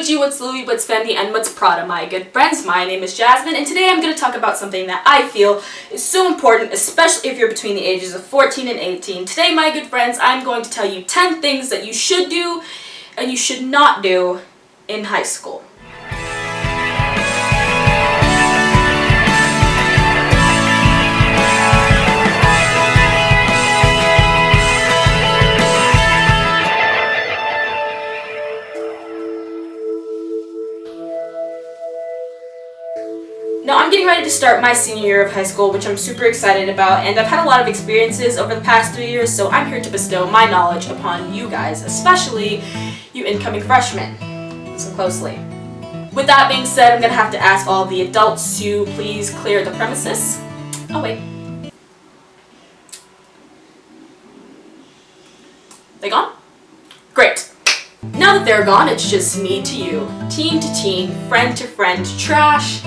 G, what's Louie, what's Fendi, and what's Prada, my good friends? My name is Jasmine, and today I'm going to talk about something that I feel is so important, especially if you're between the ages of 14 and 18. Today, my good friends, I'm going to tell you 10 things that you should do and you should not do in high school. Now, I'm getting ready to start my senior year of high school, which I'm super excited about, and I've had a lot of experiences over the past 3 years, so I'm here to bestow my knowledge upon you guys, especially you incoming freshmen. Listen closely. With that being said, I'm going to have to ask all the adults to please clear the premises. Oh, wait. They gone? Great. Now that they're gone, it's just me to you, teen to teen, friend to friend, trash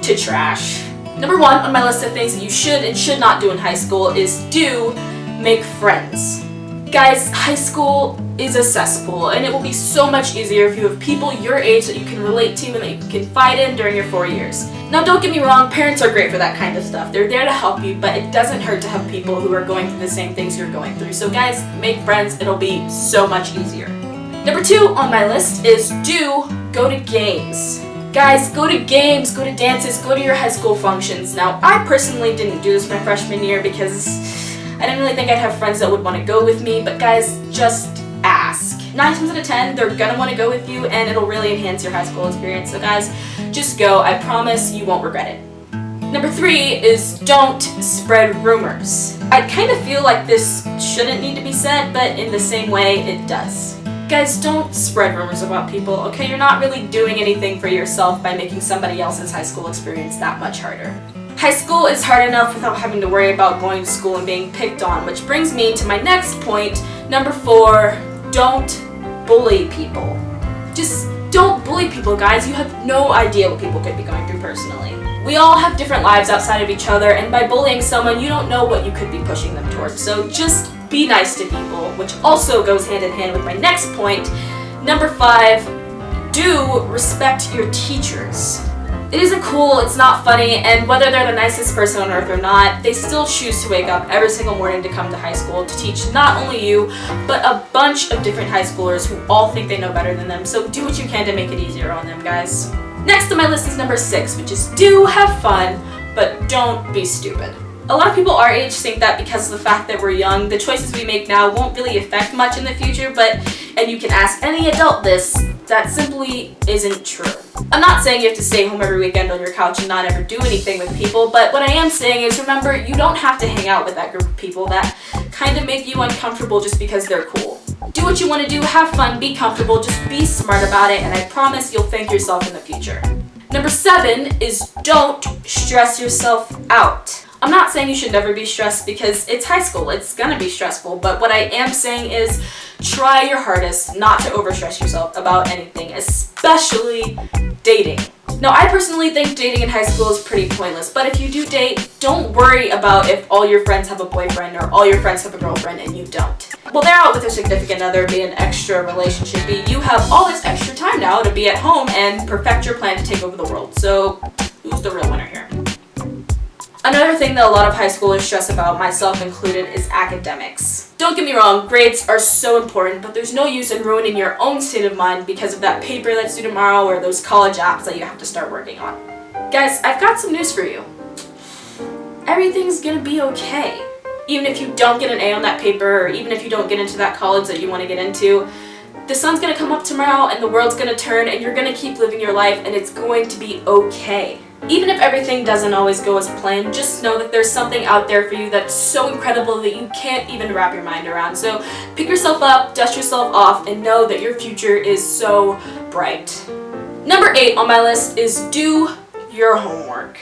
to trash. Number 1 on my list of things that you should and should not do in high school is do make friends. Guys, high school is a cesspool, and it will be so much easier if you have people your age that you can relate to and that you can confide in during your 4 years. Now, don't get me wrong, parents are great for that kind of stuff. They're there to help you, but it doesn't hurt to have people who are going through the same things you're going through. So guys, make friends. It'll be so much easier. Number 2 on my list is do go to games. Guys, go to games, go to dances, go to your high school functions. Now, I personally didn't do this my freshman year because I didn't really think I'd have friends that would want to go with me, but guys, just ask. 9 times out of 10, they're gonna want to go with you, and it'll really enhance your high school experience. So guys, just go. I promise you won't regret it. Number 3 is don't spread rumors. I kind of feel like this shouldn't need to be said, but in the same way, it does. Guys, don't spread rumors about people, okay? You're not really doing anything for yourself by making somebody else's high school experience that much harder. High school is hard enough without having to worry about going to school and being picked on, which brings me to my next point. Number 4, don't bully people. Just don't bully people, guys. You have no idea what people could be going through personally. We all have different lives outside of each other, and by bullying someone, you don't know what you could be pushing them towards. So just be nice to people, which also goes hand in hand with my next point. Number 5, do respect your teachers. It isn't cool, it's not funny, and whether they're the nicest person on earth or not, they still choose to wake up every single morning to come to high school to teach not only you, but a bunch of different high schoolers who all think they know better than them. So do what you can to make it easier on them, guys. Next on my list is number 6, which is do have fun, but don't be stupid. A lot of people our age think that because of the fact that we're young, the choices we make now won't really affect much in the future, and you can ask any adult this, that simply isn't true. I'm not saying you have to stay home every weekend on your couch and not ever do anything with people, but what I am saying is remember, you don't have to hang out with that group of people that kind of make you uncomfortable just because they're cool. Do what you want to do, have fun, be comfortable, just be smart about it, and I promise you'll thank yourself in the future. Number 7 is don't stress yourself out. I'm not saying you should never be stressed because it's high school, it's gonna be stressful, but what I am saying is try your hardest not to overstress yourself about anything, especially dating. Now, I personally think dating in high school is pretty pointless, but if you do date, don't worry about if all your friends have a boyfriend or all your friends have a girlfriend and you don't. Well, they're out with their significant other, be an extra relationship, you have all this extra time now to be at home and perfect your plan to take over the world. So, who's the real winner here? Another thing that a lot of high schoolers stress about, myself included, is academics. Don't get me wrong, grades are so important, but there's no use in ruining your own state of mind because of that paper that's due tomorrow or those college apps that you have to start working on. Guys, I've got some news for you. Everything's gonna be okay. Even if you don't get an A on that paper, or even if you don't get into that college that you want to get into, the sun's gonna come up tomorrow and the world's gonna turn and you're gonna keep living your life and it's going to be okay. Even if everything doesn't always go as planned, just know that there's something out there for you that's so incredible that you can't even wrap your mind around. So pick yourself up, dust yourself off, and know that your future is so bright. Number 8 on my list is do your homework.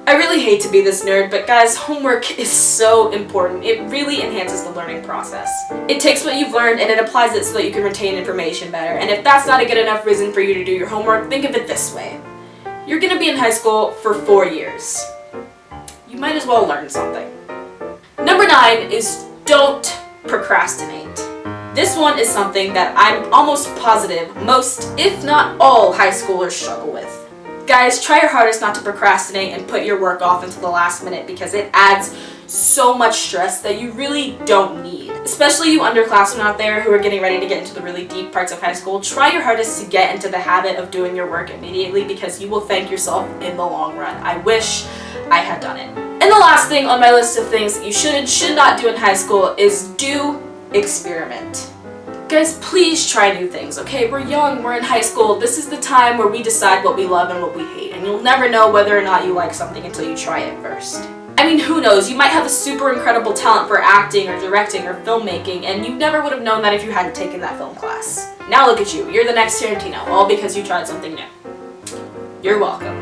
I really hate to be this nerd, but guys, homework is so important. It really enhances the learning process. It takes what you've learned and it applies it so that you can retain information better. And if that's not a good enough reason for you to do your homework, think of it this way. You're gonna be in high school for 4 years. You might as well learn something. Number 9 is don't procrastinate. This one is something that I'm almost positive most, if not all, high schoolers struggle with. Guys, try your hardest not to procrastinate and put your work off until the last minute because it adds so much stress that you really don't need. Especially you underclassmen out there who are getting ready to get into the really deep parts of high school, try your hardest to get into the habit of doing your work immediately because you will thank yourself in the long run. I wish I had done it. And the last thing on my list of things that you should and should not do in high school is do experiment. Guys, please try new things, okay? We're young, we're in high school. This is the time where we decide what we love and what we hate, and you'll never know whether or not you like something until you try it first. I mean, who knows? You might have a super incredible talent for acting or directing or filmmaking, and you never would have known that if you hadn't taken that film class. Now look at you. You're the next Tarantino, all because you tried something new. You're welcome.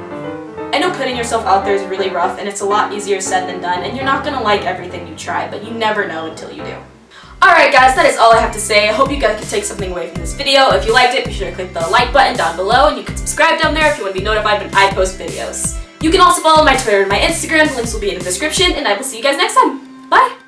I know putting yourself out there is really rough, and it's a lot easier said than done, and you're not gonna like everything you try, but you never know until you do. Alright guys, that is all I have to say. I hope you guys could take something away from this video. If you liked it, be sure to click the like button down below, and you can subscribe down there if you want to be notified when I post videos. You can also follow my Twitter and my Instagram. The links will be in the description, and I will see you guys next time. Bye!